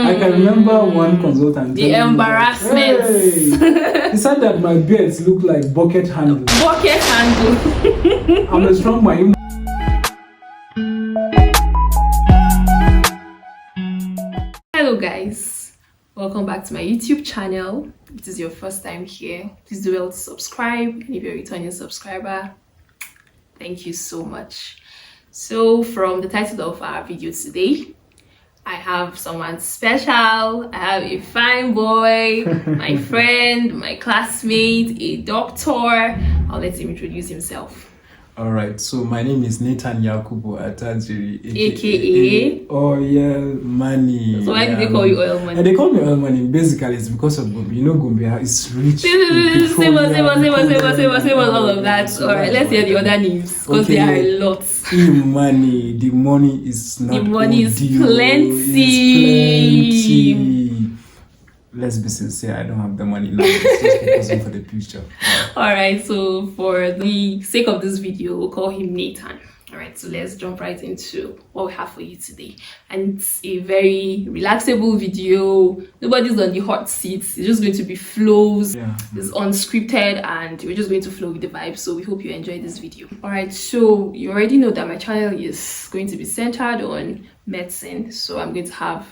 I can remember one consultant. The embarrassment. He said that my beards look like bucket handle. Bucket handle. I'm a strong man. Hello guys, welcome back to my YouTube channel. If this is your first time here, please do well to subscribe, and if you're a returning subscriber, thank you so much. So from the title of our video today, I have someone special. I have a fine boy, my friend, my classmate, a doctor. I'll let him introduce himself. All right, so my name is Yakubu Atajiri, aka oh yeah, money. So why do they call you oil money? And they call me oil money. Basically, it's because of Gombe. You know, Gombe is rich. Same all of that. All right, let's hear the other names because there are a lot. Money, the money is not. The money is plenty. Let's be sincere, I don't have the money now. It's just focusing for the future. Alright, so for the sake of this video, we'll call him Nathan. Alright, so let's jump right into what we have for you today. And it's a very relaxable video. Nobody's on the hot seats. It's just going to be flows. Yeah. It's unscripted and we're just going to flow with the vibe. So we hope you enjoy this video. Alright, so you already know that my channel is going to be centered on medicine. So I'm going to have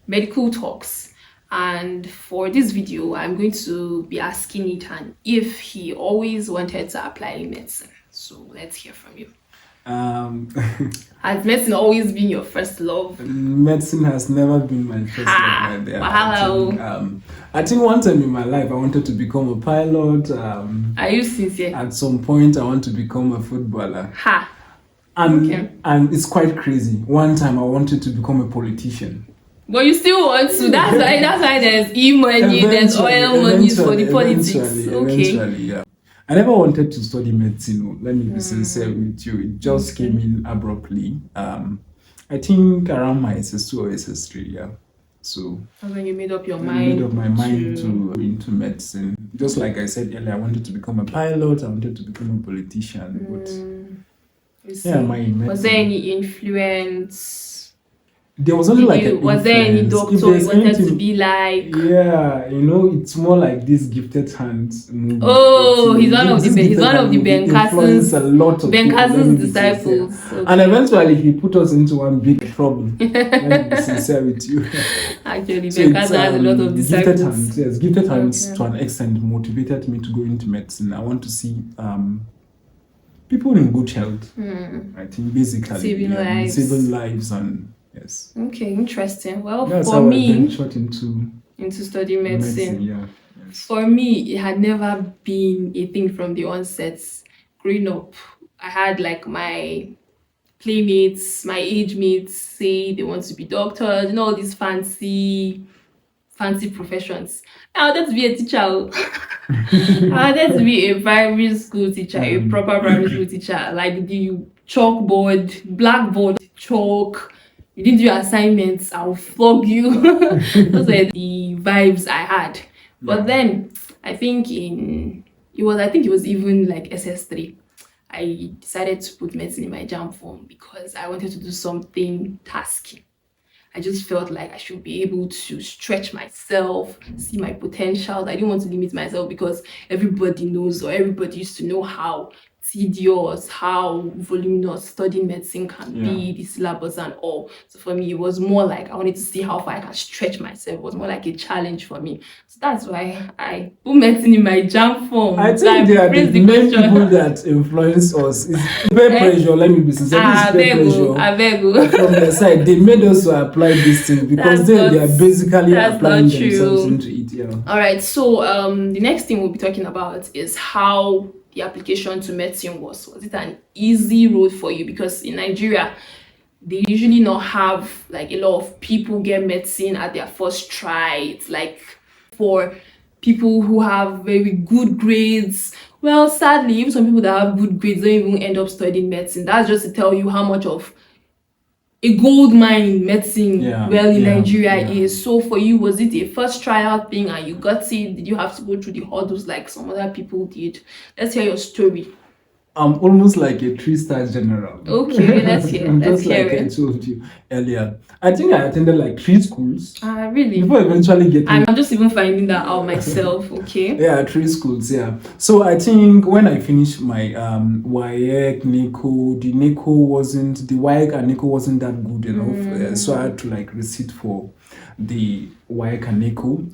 medical talks. And for this video, I'm going to be asking Nathan if he always wanted to apply medicine. So let's hear from you. Has medicine always been your first love? Medicine has never been my first love. I think one time in my life, I wanted to become a pilot. Are you sincere? At some point, I want to become a footballer. Ha! And it's quite crazy. One time, I wanted to become a politician. But you still want to. That's why there's e-money, there's oil money for the politics. Eventually, yeah. I never wanted to study medicine. Let me be sincere with you. It just came in abruptly. I think around my SS2 or SS3, yeah. So that's when you made up your mind. I made up my mind to into medicine. Just like I said earlier, I wanted to become a pilot. I wanted to become a politician. But yeah, was there any influence? There was only like was there any doctor you wanted to be like? Yeah, you know, it's more like this gifted hands movie. Oh, he's one of the Ben Carson's disciples. Okay. And eventually he put us into one big trouble. Let me be sincere with you. Actually, Ben Carson has a lot of disciples. Gifted hands, yes, gifted hands to an extent motivated me to go into medicine. I want to see people in good health. I think basically saving lives and yes. Okay, interesting. Well, that's for how me, I ventured into studying medicine. Yeah. Yes. For me, it had never been a thing from the onset. Growing up, I had like my playmates, my age mates say they want to be doctors, you know, all these fancy professions. I wanted to be a teacher. I wanted to be a primary school teacher, a proper primary school teacher, like the chalkboard, blackboard, chalk. You didn't do your assignments, I'll flog you. Those were the vibes I had. But then I think it was even like SS3. I decided to put medicine in my JAMB form because I wanted to do something tasking. I just felt like I should be able to stretch myself, see my potential. I didn't want to limit myself because everybody knows, or everybody used to know how tedious, how voluminous studying medicine can be, the syllabus and all. So for me, it was more like I wanted to see how far I can stretch myself. It was more like a challenge for me. So that's why I put medicine in my JAMB form. I think there are the main people that influence us. It's peer pressure, let me be sincere. I beg. From their side, they made us to apply this thing because they are basically applying themselves into it. Yeah. All right, so the next thing we'll be talking about is how the application to medicine was it an easy road for you? Because in Nigeria, they usually not have like a lot of people get medicine at their first try. It's like for people who have very good grades. Well, sadly, even some people that have good grades don't even end up studying medicine. That's just to tell you how much of a gold mine medicine in Nigeria is. So for you, was it a first tryout thing and you got it? Did you have to go through the hurdles like some other people did? Let's hear your story. I'm almost like a 3-star general. Okay, let's hear. Just like I told you earlier. I think I attended like 3 schools. Really? Before eventually getting. I'm just even finding that out myself. Okay. Yeah, 3 schools. Yeah. So I think when I finished my WAEC, NICO, the WAEC and NICO wasn't that good enough. So I had to like resit for the WAEC and NICO.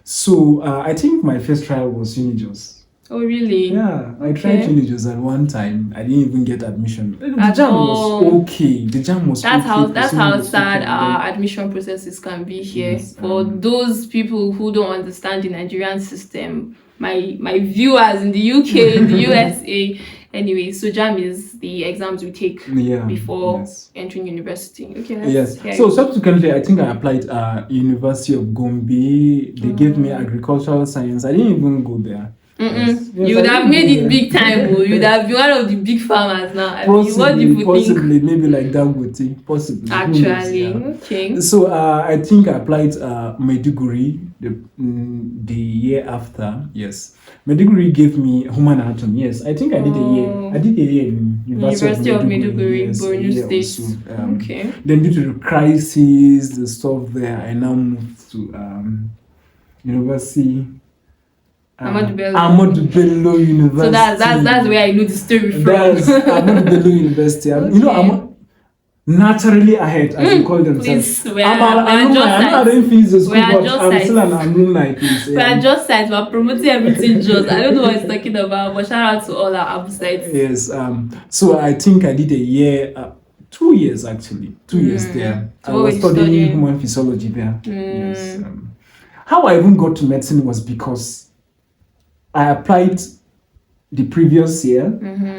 So I think my first trial was Unijos. Oh, really? Yeah, I tried Unijos at one time. I didn't even get admission. The jam was okay. The jam was that's okay. That's how sad our admission processes can be here. Yes, for those people who don't understand the Nigerian system, my viewers in the UK, in the USA. Anyway, so JAM is the exams we take before entering university. Okay. Yes. So subsequently, I think I applied University of Gombe. They gave me agricultural science. I didn't even go there. Yes, you would have made it big time. You would have been one of the big farmers now. Possibly, maybe like Dangote. Possibly. Actually, okay. So I think I applied Maiduguri the year after. Yes, Maiduguri gave me human anatomy. Yes, I think I did a year. I did a year in University of Maiduguri, Borno State. Okay. Then due to the crisis, the stuff there, I now moved to University. Ahmadu Bello University. So that's where I know the story from. That's Ahmadu Bello University. Okay. Naturally ahead, as you call themselves. I don't feel the school, but I'm still an alumni. We are just sites. We're promoting everything just. I don't know what it's talking about, but shout out to all our app sites. Yes. So I think I did a year, 2 years actually. 2 years there. I was studying human physiology there. Yes. How I even got to medicine was because I applied the previous year.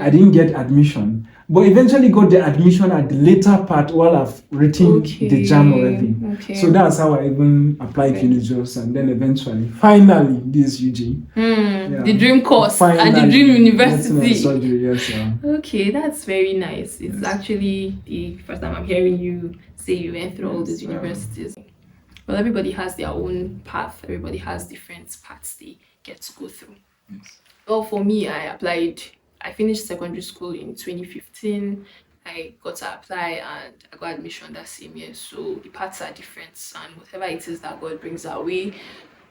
I didn't get admission, but eventually got the admission at the later part while I've written the JAM already. So that's how I even applied Unijos, and then eventually, finally, this UG. The dream course at the dream university. Surgery, yes, Okay, that's very nice. It's actually the first time I'm hearing you say you went through all these universities. Well, everybody has their own path. Everybody has different paths they get to go through. Yes. Well, for me, I finished secondary school in 2015. I got to apply and I got admission that same year. So the paths are different, and whatever it is that God brings our way,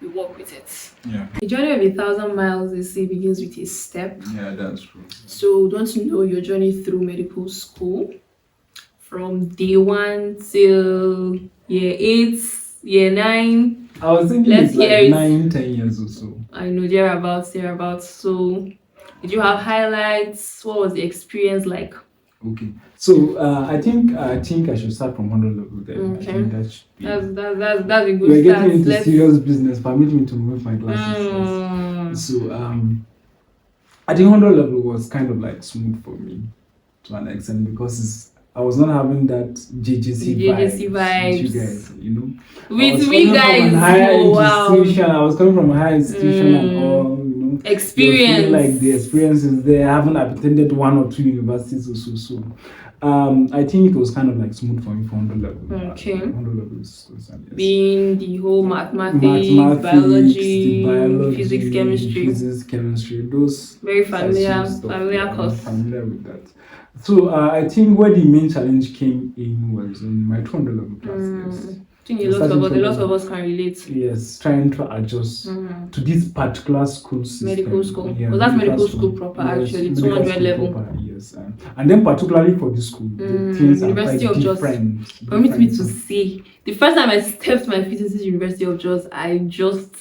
we work with it. Yeah. The journey of 1,000 miles, they say, begins with a step. Yeah, that's true. So don't you know your journey through medical school from day 1 till year 8, year 9? I was thinking it's like 9-10 years or so. I know, thereabouts. So, did you have highlights? What was the experience like? Okay, so I think I should start from 100 level then. Okay. I think that should be... That's a good We're getting into serious business. Permit me to move my glasses. So I think 100 level was kind of like smooth for me to an extent because I was not having that JJC vibes with you guys, you know. With we guys, I was coming from a higher institution and all, you know. Experience. Like the experience is there. I haven't attended 1 or 2 universities or so. I think it was kind of like smooth for me for 100 level. Okay. 100 level is yes. Being the whole mathematics, biology, physics, chemistry, those very familiar course. I'm familiar with that. So I think where the main challenge came in was in my 200 level class. I think a lot of us can relate. Yes, trying to adjust to this particular school system. Medical school. Yeah, well, that's medical school proper, yes, actually, 200 level. Proper, yes, and then particularly for the school, the things University are quite of Jos. Permit me to say, the first time I stepped my feet into the University of Jos, I just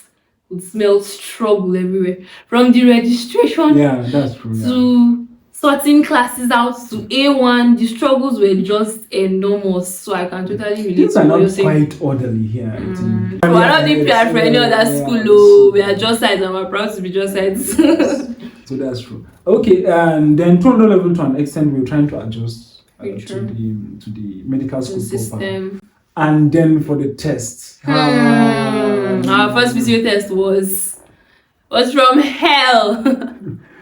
would smell struggle everywhere. From the registration that's true, to sorting classes out to A1, the struggles were just enormous. So I can totally relate. Things are not quite orderly here, I think. We're not prepared for any other school. We are just sides and we're proud to be just sides. So that's true. Okay, and then 200 level to an extent, we're trying to adjust to the medical school system. And then for the tests, our first PCO test was from hell.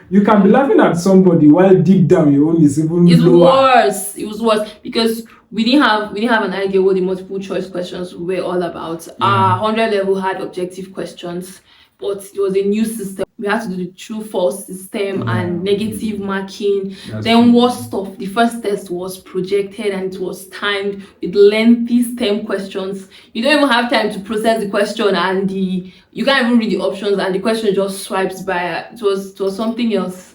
You can be laughing at somebody while deep down your own is even lower. It was worse because we didn't have an idea what the multiple choice questions were all about. Our 100 level had objective questions. but it was a new system. We had to do the true false system and negative marking. Then worst stuff, the first test was projected and it was timed with lengthy STEM questions. You don't even have time to process the question, and you can't even read the options, and the question just swipes by. It was something else.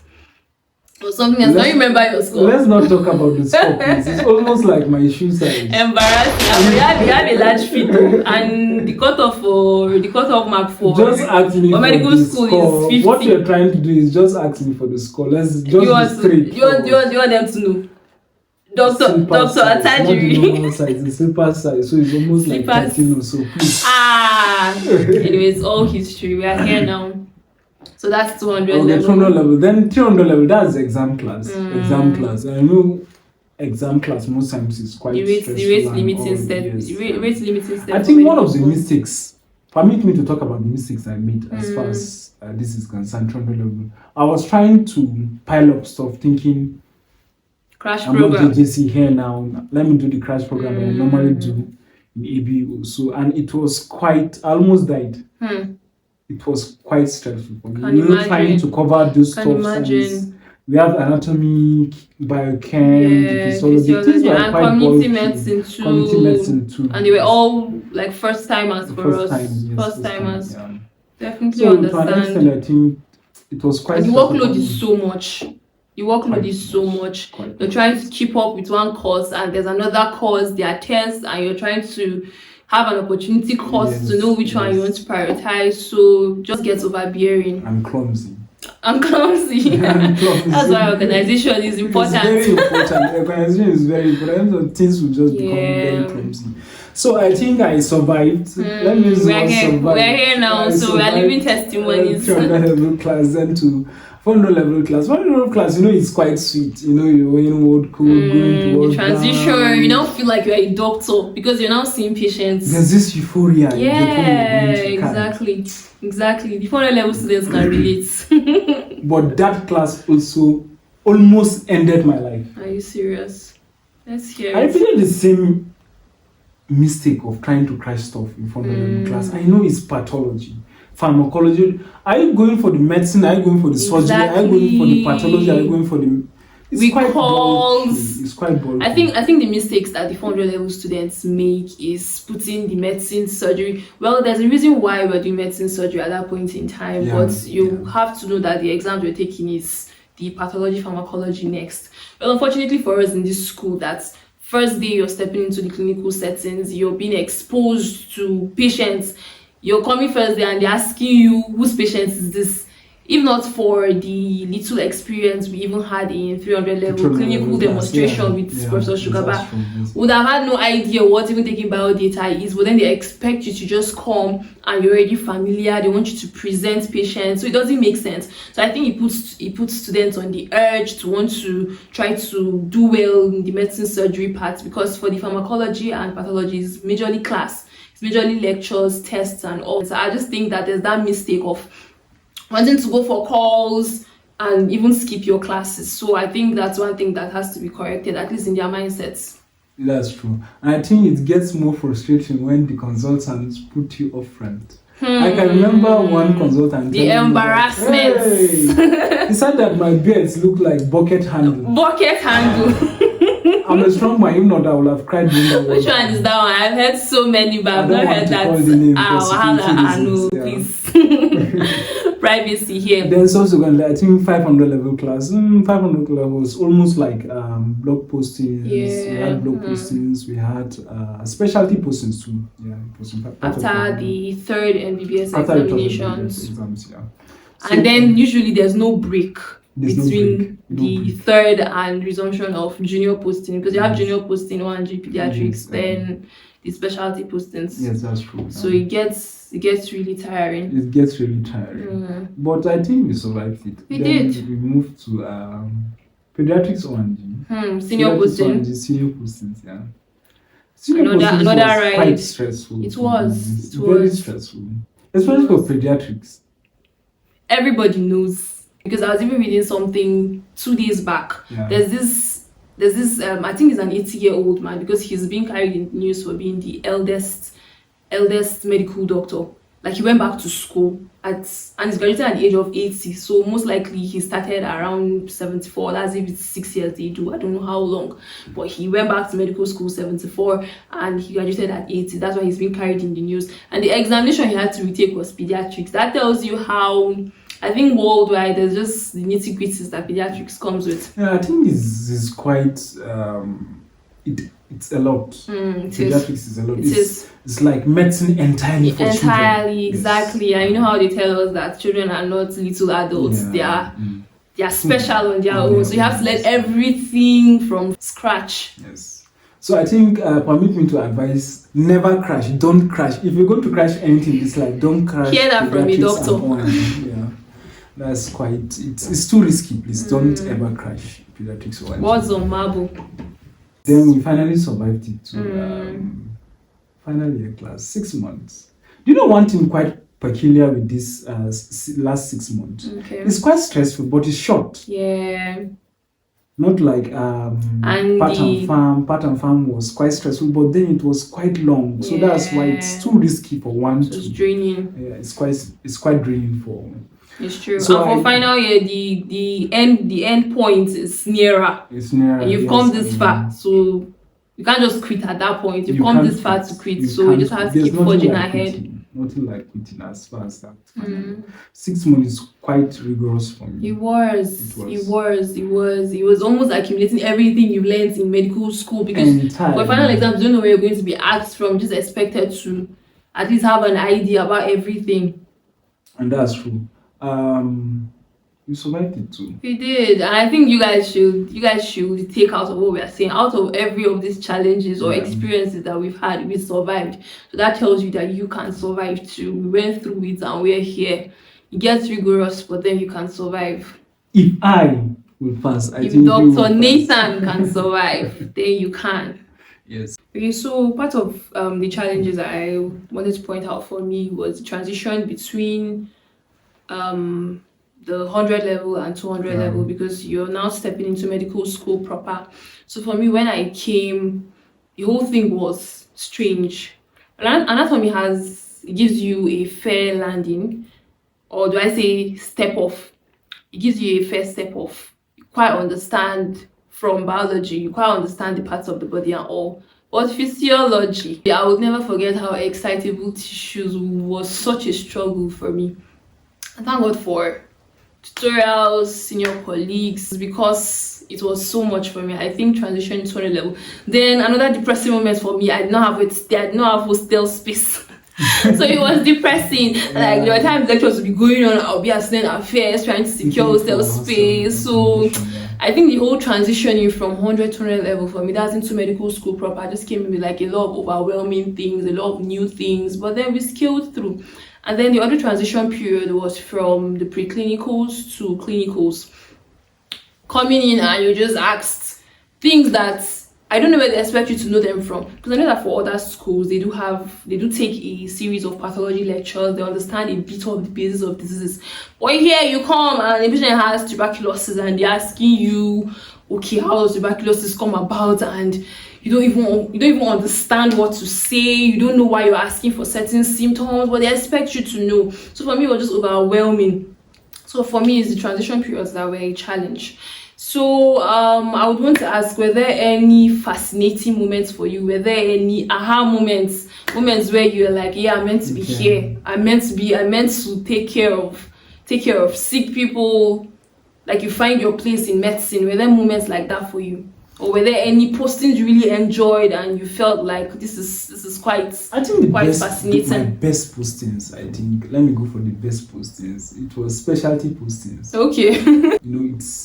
Or something else. Don't you remember your score? Let's not talk about the score, please. It's almost like my shoe size. Embarrassing. We have a large feet, and the cutoff mark for just ask me for medical the school score. is 50. What you're trying to do is just ask me for the score. Let's just be straight. You want them to know. Doctor Atajiri. Not the normal size, the slipper size. So it's almost like 13 or so. Please. Anyways, all history. We are here now. So that's 200 okay, level. 200 level. Then 300 level, that's exam class. Exam class. I know exam class most times is quite stressful. The rate limiting step. I think one of the mistakes, permit me to talk about the mistakes I made as far as this is concerned, 300 level. I was trying to pile up stuff thinking, crash I'm program. not JJC here now. Let me do the crash program that I normally do in ABU. So, and it was quite, I almost died. It was quite stressful for me. Trying to cover those stuff. We have anatomy, biochem, physiology, and community medicine too. And they were all like first timers for us. First timers. Definitely so understand. To an extent, I think it was quite. And the workload is so much. You're trying to keep up with one course, and there's another course, there are tests, and you're trying to have an opportunity course to know which one you want to prioritize. So just gets overbearing. I'm clumsy. That's why organization is important. It's very important. Organization is very important. So things will just become very clumsy. So I think I survived. Let me survive. We're here now, so we are living testimonies. 300 level class, then to 400 level class. 400 level class, it's quite sweet. You're in ward code, going to work. The transition, you now feel like you're a doctor because you're now seeing patients. There's this euphoria. Yeah, exactly. The 400 level students can relate. But that class also almost ended my life. Are you serious? Let's hear I it. feel the same mistake of trying to crash stuff in 400 level class. I know it's pathology. Pharmacology. Are you going for the medicine? Are you going for the surgery? Are you going for the pathology? Are you going for the... It's quite bulky. I think the mistakes that the 400 level students make is putting the medicine surgery. Well, there's a reason why we're doing medicine surgery at that point in time, but you have to know that the exam we're taking is the pathology pharmacology next. Well, unfortunately for us in this school, that first day you're stepping into the clinical settings, you're being exposed to patients. You're coming first day and they're asking you whose patient is this. If not for the little experience we even had in 300 level clinical demonstration with Professor Sugaba, would have had no idea what even taking bio data is. But then they expect you to just come and you're already familiar. They want you to present patients, so it doesn't make sense. So I think it puts students on the urge to want to try to do well in the medicine surgery part, because for the pharmacology and pathology is majorly class. Majorly lectures, tests, and all. So I just think that there's that mistake of wanting to go for calls and even skip your classes. So I think that's one thing that has to be corrected, at least in their mindsets. That's true. And I think it gets more frustrating when the consultants put you up front. I can remember one consultant. The embarrassment. He said that my beards look like bucket handle. I'm a strong man, even though I would have cried. Which one is that one? I've heard so many, but I've not heard that. Please. Privacy here. Then subsequently, I think 500 level class. 500 level was almost like blog postings. We had blog postings. We had specialty postings too. After the third MBBS examinations. Exams, and then usually there's no break between the third and resumption of junior posting, because you have junior posting 100 pediatrics, then the specialty postings. Yes, that's true. So it gets really tiring. It gets really tiring. But I think we survived it. We did. We moved to pediatrics 1G. Senior posting. Senior postings, yeah. Another ride. Quite stressful. It was very stressful, especially for pediatrics. Everybody knows, because I was even reading something 2 days back. There's this I think he's an 80-year-old man, because he's being carried in news for being the eldest medical doctor like he went back to school and he's graduated at the age of 80. So most likely he started around 74. That's if it's 6 years they do. I don't know how long. But he went back to medical school 74 and he graduated at 80. That's why he's been carried in the news. And the examination he had to retake was pediatrics. That tells you how, I think worldwide there's just the nitty-gritties that pediatrics comes with. Yeah, I think it's quite it's a lot. Pediatrics is a lot. It's like medicine entirely for children. Entirely, exactly. And you know how they tell us that children are not little adults. Yeah. They are special on their own. So you have to learn everything from scratch. Yes. So I think permit me to advise: never crash. Don't crash. If you're going to crash anything, it's like don't crash. Hear that from a doctor. Yeah. That's quite. It's too risky. Please don't ever crash pediatrics or anything. What's on marble? Then we finally survived it to final year class, 6 months. Do you know one thing quite peculiar with this last 6 months? Okay. It's quite stressful, but it's short. Yeah. Not like Part and Farm was quite stressful, but then it was quite long. So that's why it's too risky for one. It's draining. Yeah, it's quite draining for. It's true. So and for final year, the end point is nearer. It's nearer. And you've come this far, so you can't just quit at that point. You've come this far to quit, so you just have to keep forging ahead. Nothing like quitting as far as that. 6 months is quite rigorous for me. It was almost accumulating everything you learned in medical school, because for final exams, you don't know where you're going to be asked from. Just expected to at least have an idea about everything. And that's true. You survived it too. We did, and I think you guys should take out of what we are saying. Out of every of these challenges or experiences that we've had, we survived. So that tells you that you can survive too. We went through it and we're here. It gets rigorous, but then you can survive. If I will pass, I if think Dr. Nathan can survive, then you can. Yes. Okay, so part of the challenges I wanted to point out for me was the transition between the 100 level and 200 level, because you're now stepping into medical school proper. So for me, when I came, the whole thing was strange. Anatomy gives you a fair landing, or do I say step off? It gives you a fair step off. You quite understand from biology, you quite understand the parts of the body and all. But physiology, I would never forget how excitable tissues was such a struggle for me. And thank God for tutorials, senior colleagues, because it was so much for me. I think transition to 200 level. Then another depressing moment for me, I did not have hostel space. So it was depressing. Like there were times lectures would be going on, I'll be at student affairs trying to secure hostel space. So I think the whole transitioning from 100 to 200 level for me, that's into medical school proper, just came with like a lot of overwhelming things, a lot of new things, but then we scaled through. And then the other transition period was from the preclinicals to clinicals. Coming in and you just asked things that I don't know where they expect you to know them from. Because I know that for other schools, they do take a series of pathology lectures. They understand a bit of the basis of diseases. But here you come and the patient has tuberculosis and they're asking you, okay, how does tuberculosis come about? And you don't even understand what to say. You don't know why you're asking for certain symptoms, but they expect you to know. So for me, it was just overwhelming. So for me, it's the transition periods that were a challenge. So I would want to ask, were there any fascinating moments for you? Were there any aha moments where you're like, yeah, I'm meant to be here. I'm meant to take care of sick people. Like you find your place in medicine. Were there moments like that for you? Or were there any postings you really enjoyed and you felt like this is quite fascinating? My best postings, I think. Let me go for the best postings. It was specialty postings. Okay.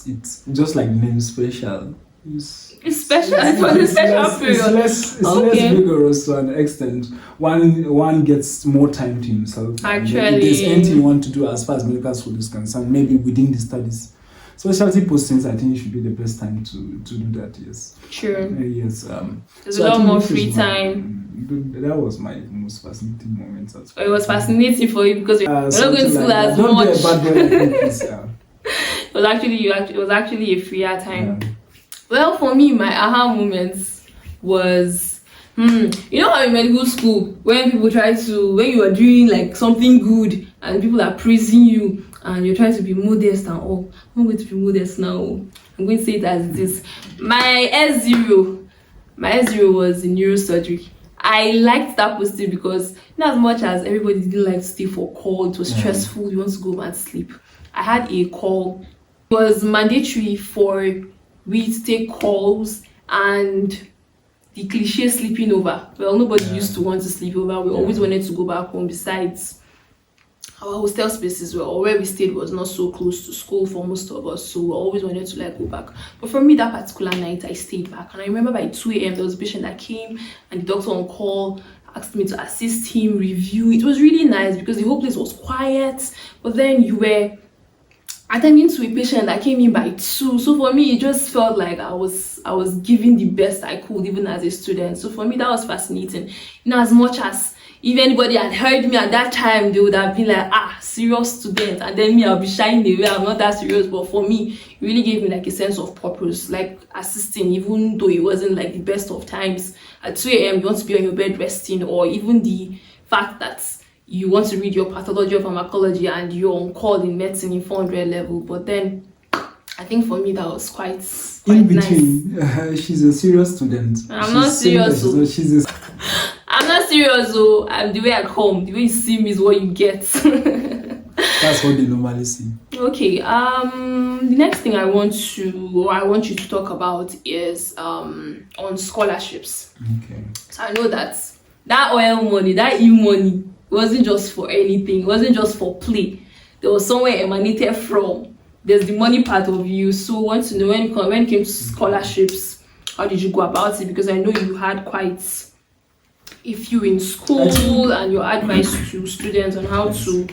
It's just like the name special. It's special. It was a special period. It's less rigorous to an extent. One gets more time to himself. Actually, if there's anything you want to do as far as medical school is concerned, maybe within the studies. Specialty postings, I think it should be the best time to do that. Yes. Sure. Yes. There's a lot more free time. That was my most fascinating moment. It was fascinating for you because you're not going to school as don't much. Be a bad boy, please, It was actually a freer time. Yeah. Well, for me, my aha moments was You know how in medical school, when you are doing like something good and people are praising you and you're trying to be modest and all. I'm going to be modest now. I'm going to say it as it is. My S0 was in neurosurgery. I liked that posting because not as much as everybody didn't like to stay for call, it was stressful, you want to go home and sleep. I had a call. It was mandatory for we to take calls and the cliche sleeping over. Well, nobody used to want to sleep over. We always wanted to go back home. Besides, our hostel spaces or where we stayed was not so close to school for most of us, so we always wanted to like go back. But for me, that particular night, I stayed back, and I remember by 2 a.m. there was a patient that came, and the doctor on call asked me to assist him review. It was really nice because the whole place was quiet, but then you were attending to a patient that came in by 2. So for me, it just felt like I was giving the best I could, even as a student. So for me, that was fascinating. As much as if anybody had heard me at that time, they would have been like, serious student, and then me, I'll be shying away. I'm not that serious. But for me, it really gave me like a sense of purpose, like assisting, even though it wasn't like the best of times. At 2 a.m. you want to be on your bed resting, or even the fact that you want to read your pathology or pharmacology and you're on call in medicine in 400 level. But then I think for me that was quite in between nice. She's a serious student. I'm not serious. I'm not serious though. I'm the way I come, the way you see me is what you get. That's what they normally see. Okay, the next thing I want you to talk about is on scholarships. Okay. So I know that oil money, that money wasn't just for anything, it wasn't just for play. There was somewhere emanated from. There's the money part of you. So I want to know when it came to scholarships, how did you go about it? Because I know you had quite a few in school, and your advice to students on how to.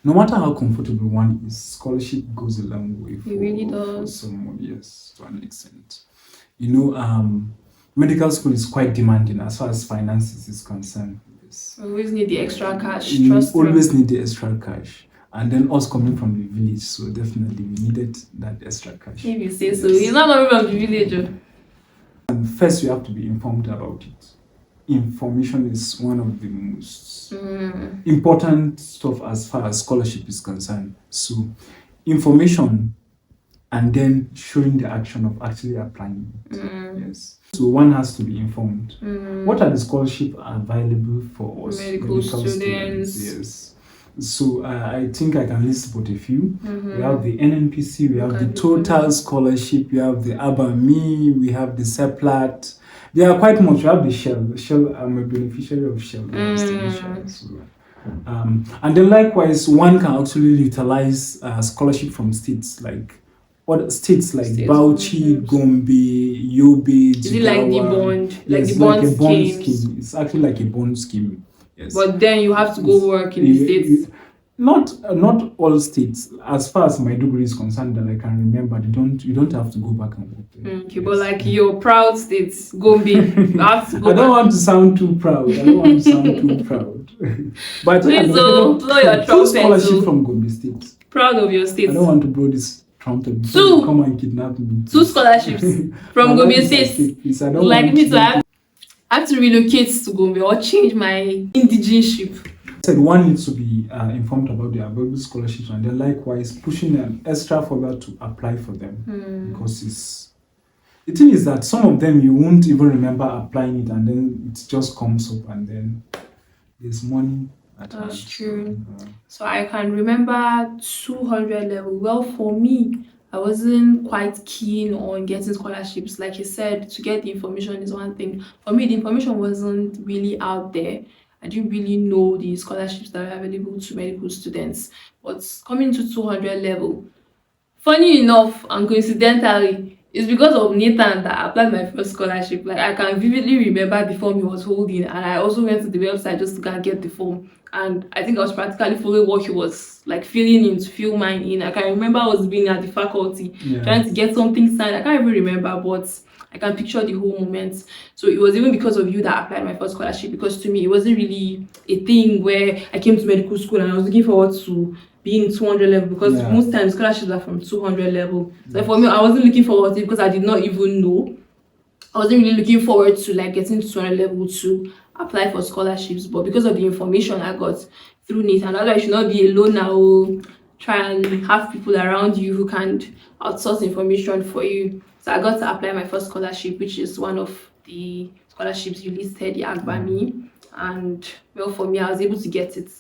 No matter how comfortable one is, scholarship goes a long way. It really does. For someone, yes, to an extent. Medical school is quite demanding as far as finances is concerned. Yes. Always need the extra cash. Always need the extra cash. And then us coming from the village, so definitely we needed that extra cash. If you say so. He's not coming from the village. And first, you have to be informed about it. Information is one of the most important stuff as far as scholarship is concerned. So, information and then showing the action of actually applying it. Yes. So one has to be informed. What are the scholarships available for us medical students? Yes. So I think I can list about a few. We have the NNPC, we have the Total Scholarship, we have the ABAMI, we have the SEPLAT. There are quite much. We have the Shell. I'm a beneficiary of Shell. And then likewise, one can actually utilize scholarship from states like Bauchi, Gombe, Yobe, Jigawa. Is it like the bond? Yes, the bond scheme. It's actually like a bond scheme. Yes. But then you have to go work in the states. Not all states. As far as my degree is concerned, that I can remember, you don't have to go back and work there. Okay, yes. But like your proud states, Gombe, you have to go. I don't want to sound too proud. But please blow your trumpet. Scholarship from Gombe State. Proud of your state. I don't want to blow this trumpet. Come and kidnap me. 2 scholarships from Gombe State. Like me to have to relocate to Gombe or change my indigenship. Said one needs to be informed about the available scholarships, and then likewise pushing an extra further to apply for them, because the thing is that some of them you won't even remember applying it, and then it just comes up, and then there's money attached. That's true. So I can remember 200 level. Well, for me, I wasn't quite keen on getting scholarships. Like you said, to get the information is one thing. For me, the information wasn't really out there. I didn't really know the scholarships that are available to medical students. But coming to 200 level, funny enough and coincidentally, it's because of Nathan that I applied my first scholarship. Like I can vividly remember the form he was holding, and I also went to the website just to go and get the form. And I think I was practically following what he was like filling in to fill mine in. I can remember I was being at the faculty trying to get something signed. I can't even remember, but I can picture the whole moment. So it was even because of you that I applied my first scholarship, because to me it wasn't really a thing where I came to medical school and I was looking forward to being 200 level, because most times scholarships are from 200 level. So for me, I wasn't looking forward to it because I did not even know I wasn't really looking forward to like getting to another level to apply for scholarships, but because of the information I got through NEET, and that's why you should not be alone now. Try and have people around you who can outsource information for you. So I got to apply my first scholarship, which is one of the scholarships you listed, the Agbami. And well, for me, I was able to get it.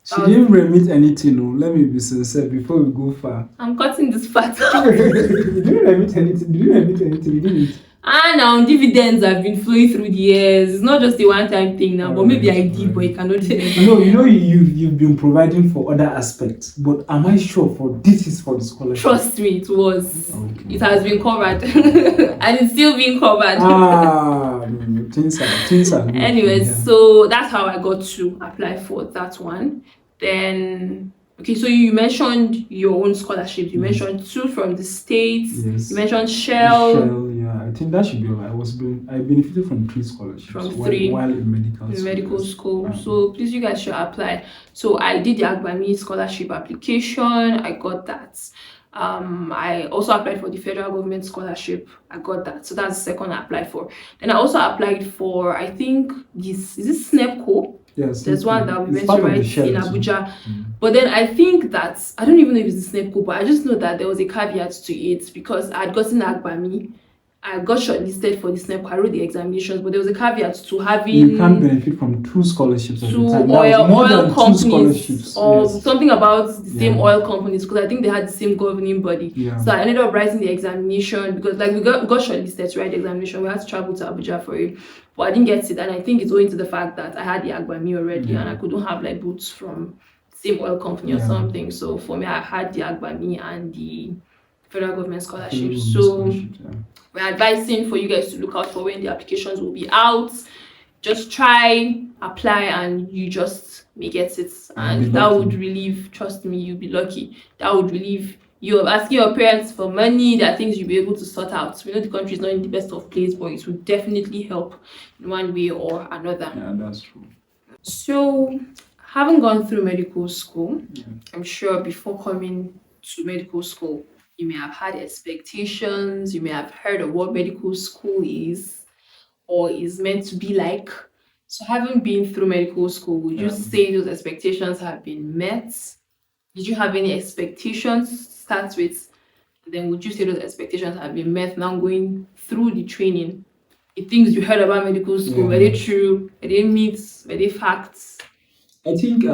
She didn't remit anything, no. Let me be sincere before we go far. I'm cutting this part. You didn't remit anything. You didn't remit anything. You didn't. And now dividends have been flowing through the years. It's not just a one-time thing now, but maybe I did, but you cannot tell. No, you've been providing for other aspects, but am I sure for this is for the scholarship? Trust me, it was. Okay. It has been covered, and it's still being covered. Things are. Anyways, so that's how I got to apply for that one. Then. Okay, so you mentioned your own scholarships. You mentioned 2 from the States. Yes. You mentioned Shell. Yeah, I think that should be all right. I benefited from 3 scholarships. From 3 while in medical school. Medical school. So please, you guys should apply. So I did the Agbami scholarship application. I got that. I also applied for the federal government scholarship. I got that. So that's the second I applied for. Then I also applied for, I think, is this SNEPCO? Yes, there's one that we went to write in Abuja. But then I think that, I don't even know if it's the SNEPCO, but I just know that there was a caveat to it because I had gotten Agbami. I got shortlisted for the SNEPCO. I wrote the examinations, but there was a caveat to having... You can't benefit from 2 scholarships at the time. Oil companies or something about the same oil companies, because I think they had the same governing body. So I ended up writing the examination because like we got shortlisted to write the examination. We had to travel to Abuja for it, but I didn't get it, and I think it's owing to the fact that I had the Agbami already and I couldn't have like boots from the same oil company or something. So for me, I had the Agbami and the federal government scholarship. We're advising for you guys to look out for when the applications will be out. Just try, apply, and you just may get it. And that would relieve, trust me, you'll be lucky. That would relieve you of asking your parents for money. There are things you'll be able to sort out. We know the country is not in the best of place, but it will definitely help in one way or another. Yeah, that's true. So, having gone through medical school, I'm sure before coming to medical school, you may have had expectations, you may have heard of what medical school is or is meant to be like. So having been through medical school, would you say those expectations have been met? Did you have any expectations to start with? And then would you say those expectations have been met now going through the training? The things you heard about medical school, were they true? Were they myths? Were they facts? I think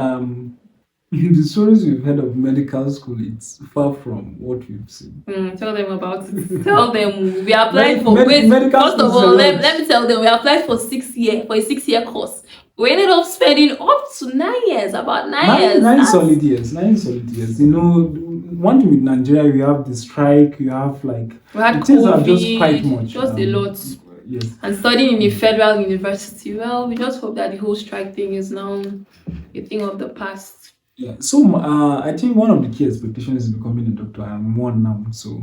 the stories we've heard of medical school, it's far from what we've seen. Tell them about it. Tell them we applied for. First of all, let me tell them we applied for a 6-year course. We ended up spending up to 9 years, about 9 years. 9 solid years. You know, one thing with Nigeria, we have the strike. You have like we had things COVID, are just quite much. Just a lot. Yes. And studying in a federal university. Well, we just hope that the whole strike thing is now a thing of the past. Yeah, so I think one of the key expectations is becoming a doctor. I'm one now, so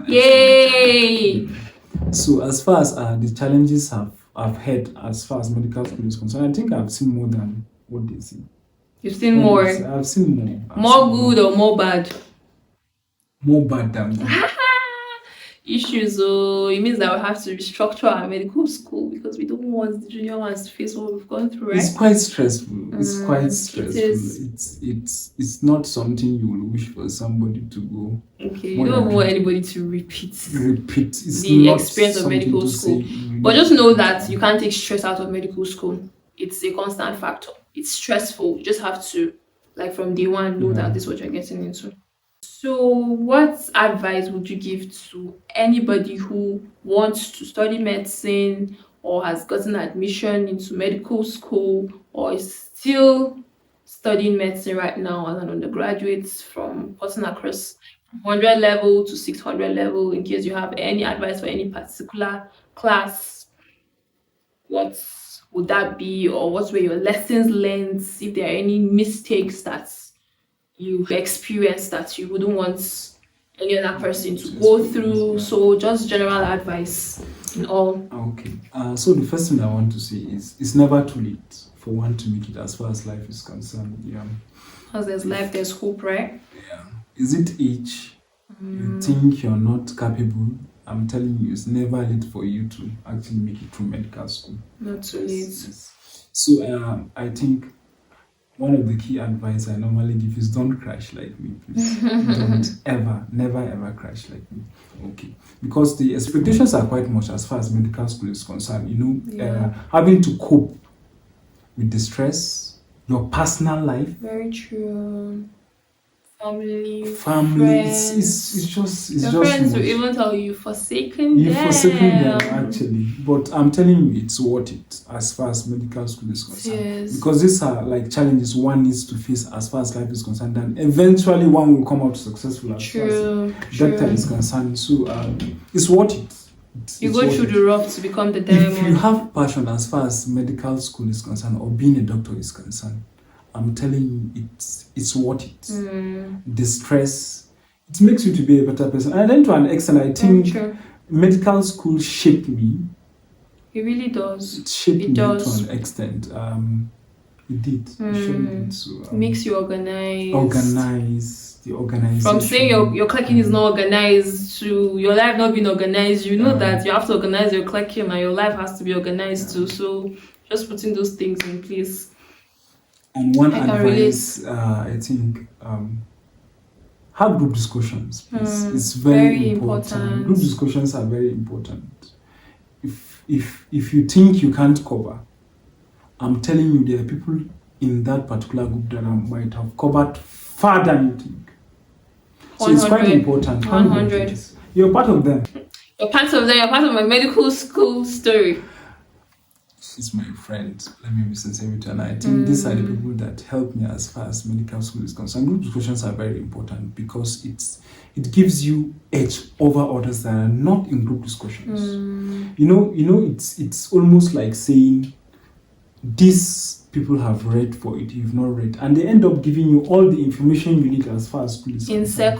yay! So as far as the challenges I've had as far as medical school is concerned, I think I've seen more than what they see. You've seen more. I've seen more. More good or more bad? More bad than good. Issues, it means that we have to restructure our medical school because we don't want the junior ones to face what we've gone through, right? It's quite stressful. It's quite stressful. It's not something you will wish for somebody to go. Okay, you don't want anybody to repeat it's the experience of medical school. But just know that you can't take stress out of medical school. It's a constant factor. It's stressful. You just have to, like from day one, know that this is what you're getting into. So what advice would you give to anybody who wants to study medicine or has gotten admission into medical school or is still studying medicine right now as an undergraduate from cutting across 100 level to 600 level, in case you have any advice for any particular class? What would that be, or what were your lessons learned? If there are any mistakes that you experienced that you wouldn't want any other person to go through. So just general advice in all. Okay. So the first thing I want to say is it's never too late for one to make it as far as life is concerned. Yeah. Because there's life, there's hope, right? Yeah. Is it age? You think you're not capable? I'm telling you, it's never late for you to actually make it through medical school. Not too late. Yes. So I think one of the key advice I normally give is don't crash like me, please. Don't ever, never ever crash like me. Okay. Because the expectations are quite much as far as medical school is concerned. Having to cope with the stress, your personal life. Very true. Family, Friends. Your friends will even tell you forsaken them actually, but I'm telling you it's worth it as far as medical school is concerned. Yes. Because these are like challenges one needs to face as far as life is concerned, and eventually one will come out successful as far as doctor is concerned. So it's worth it. You go through the rough to become the diamond. If you have passion as far as medical school is concerned or being a doctor is concerned, I'm telling you, it's worth it. The stress, it makes you to be a better person. And then to an extent, I think medical school shaped me. It really does. It shaped me to an extent. It did. It surely did. So, it makes you organized. The organization. From saying your clicking is not organized to your life not being organized, you know that you have to organize your clicking and your life has to be organized too. So just putting those things in place. And one advice, I think, have group discussions, please. It's very important. Group discussions are very important. If you think you can't cover, I'm telling you, there are people in that particular group that might have covered far than you think. So it's quite important. 100. You're part of them. You're part of them. You're part of my medical school story. She's my friend. Let me be sincere with you. And I think these are the people that help me as far as medical school is concerned. Group discussions are very important because it gives you edge over others that are not in group discussions. It's almost like saying these people have read for it, you've not read, and they end up giving you all the information you need as far as school is concerned.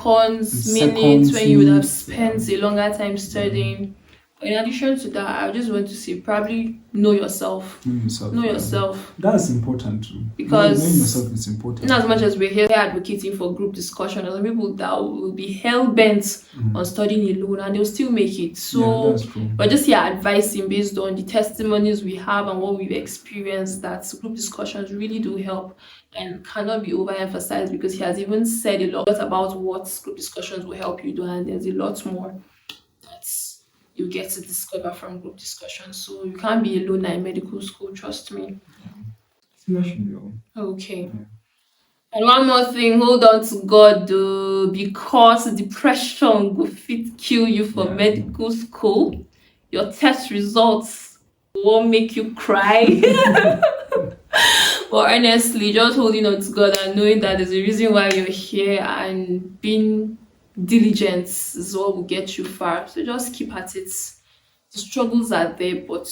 Minutes, when you would have spent a longer time studying. In addition to that, I just want to say probably know yourself. Know yourself. That's important too. Because knowing yourself is important. In as much as we're here advocating for group discussion, there are people that will be hell-bent on studying alone and they'll still make it. So we're just here advising based on the testimonies we have and what we've experienced that group discussions really do help and cannot be overemphasized because he has even said a lot about what group discussions will help you do, and there's a lot more you get to discover from group discussions. So you can't be alone in medical school, trust me. Okay. Yeah. And one more thing, hold on to God though, because depression will fit kill you for medical school. Your test results won't make you cry. But honestly, just holding on to God and knowing that there's a reason why you're here and being diligence is what will get you far. So just keep at it. The struggles are there, but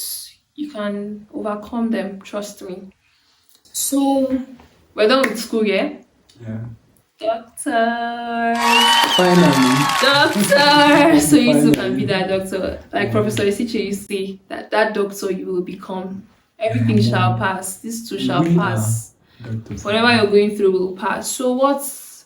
you can overcome them, trust me. So we're done with school, yeah? Yeah. Doctor. Finally. Doctor. So you too can be that doctor. Like Professor Isiche, you say that doctor you will become. Everything shall pass. This too shall pass. Whatever you're going through will pass. So what's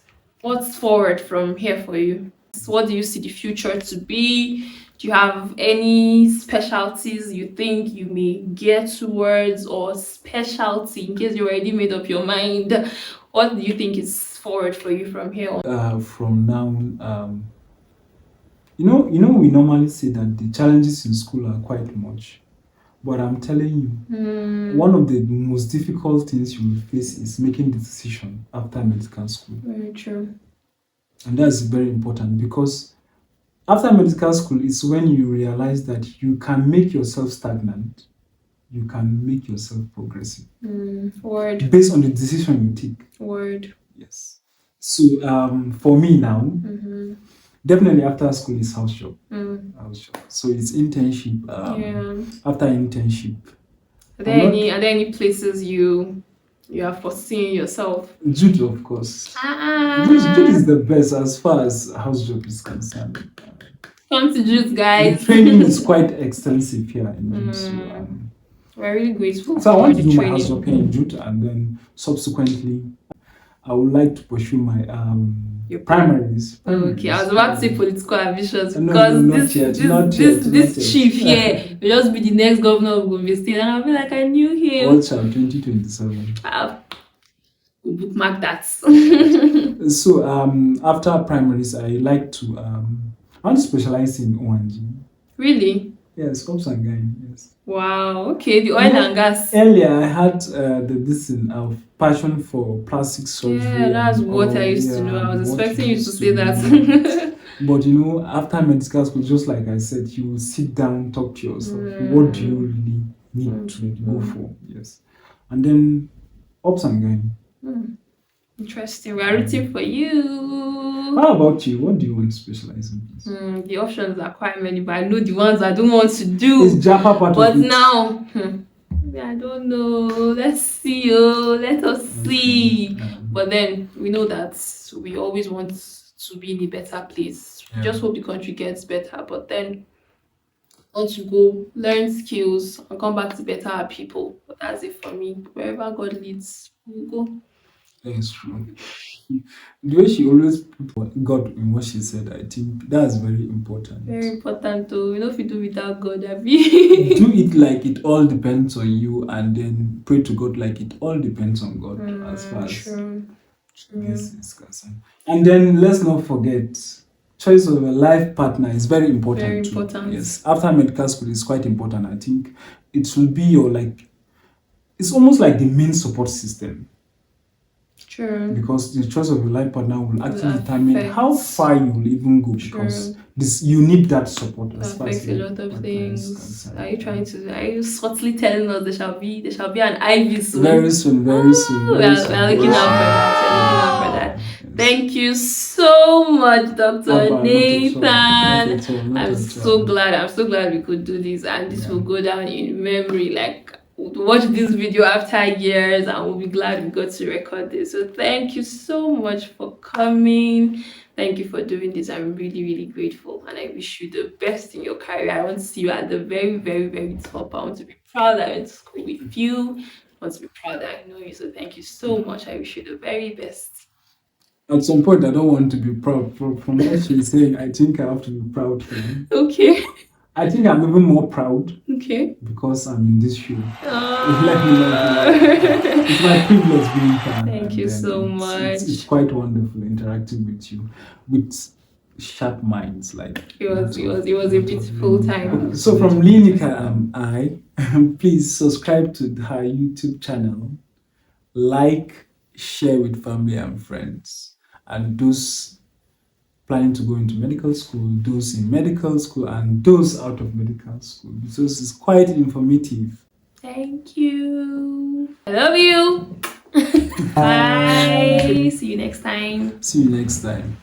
forward from here for you? What do you see the future to be? Do you have any specialties you think you may get towards, or specialty in case you already made up your mind? What do you think is forward for you from here on? From now, we normally say that the challenges in school are quite much. But I'm telling you, one of the most difficult things you will face is making the decision after medical school. Very true. And that's very important because after medical school is when you realize that you can make yourself stagnant, you can make yourself progressive. Word. Based on the decision you take. Word. Yes. So for me now, definitely after school is house job. So it's internship. After internship. Are there any places you are foreseeing yourself? Jude, of course. Jude is the best as far as house job is concerned. Come to Jude, guys. The training is quite extensive here in Jude. So, we're really grateful. So I want to do my house job here in Jude, and then subsequently I would like to pursue my Your primaries. Okay, I was about to say political ambitions No, because not yet, not yet. this chief here will just be the next governor of Gombe State, and I'll be like, I knew him. Watch out, 2027. I'll bookmark that. So after primaries, I like to I want to specialize in O&G. Really? Yes, ops and gain. Yes. Wow. Okay, the oil and gas. Earlier, I had this thing of passion for plastic surgery. Yeah, that's and what all, I used to do. I was what expecting you to used say do. that. But you know, after medical school, just like I said, you will sit down, talk to yourself. What do you really need to go for? Yes. And then ops and gain. Interesting. We are rooting for you. How about you? What do you want to specialize in? The options are quite many, but I know the ones I don't want to do. Is Japa part but of it? Now, I don't know. Let's see. Let us see. But then we know that we always want to be in a better place. We just hope the country gets better. But then, want to go learn skills and come back to better people. But that's it for me. Wherever God leads, we'll go. That is true. The way she always put God in what she said, I think that's very important. Very important too. If you do without God, Do it like it all depends on you, and then pray to God like it all depends on God as far as this is concerned. And then let's not forget, choice of a life partner is very important. Very important. Yes, after medical school is quite important. I think it will be your it's almost like the main support system. True. Because the choice of your life partner will actually determine how far you will even go. Because you need that support. That affects a lot of things. Are you subtly telling us there shall be an Ivy soon? Very soon. We're looking out for that. Yes. Thank you so much, Dr. Nathan. I'm so glad we could do this, and this will go down in memory. We'll watch this video after years, and we'll be glad we got to record this. So thank you so much for coming. Thank you for doing this. I'm really, really grateful, and I wish you the best in your career. I want to see you at the very, very, very top. I want to be proud that I went to school with you. I want to be proud that I know you. So thank you so much. I wish you the very best. At some point, I don't want to be proud. From what she's saying, I think I have to be proud for you. Okay. I think I'm even more proud. Okay. Because I'm in this show. Let me know. It's my privilege being proud. Thank you so much. It's quite wonderful interacting with you, with sharp minds. It was a beautiful time. So from Linika, please subscribe to her YouTube channel, share with family and friends, and those planning to go into medical school, those in medical school, and those out of medical school, because it's quite informative. Thank you. I love you. Bye. See you next time. See you next time.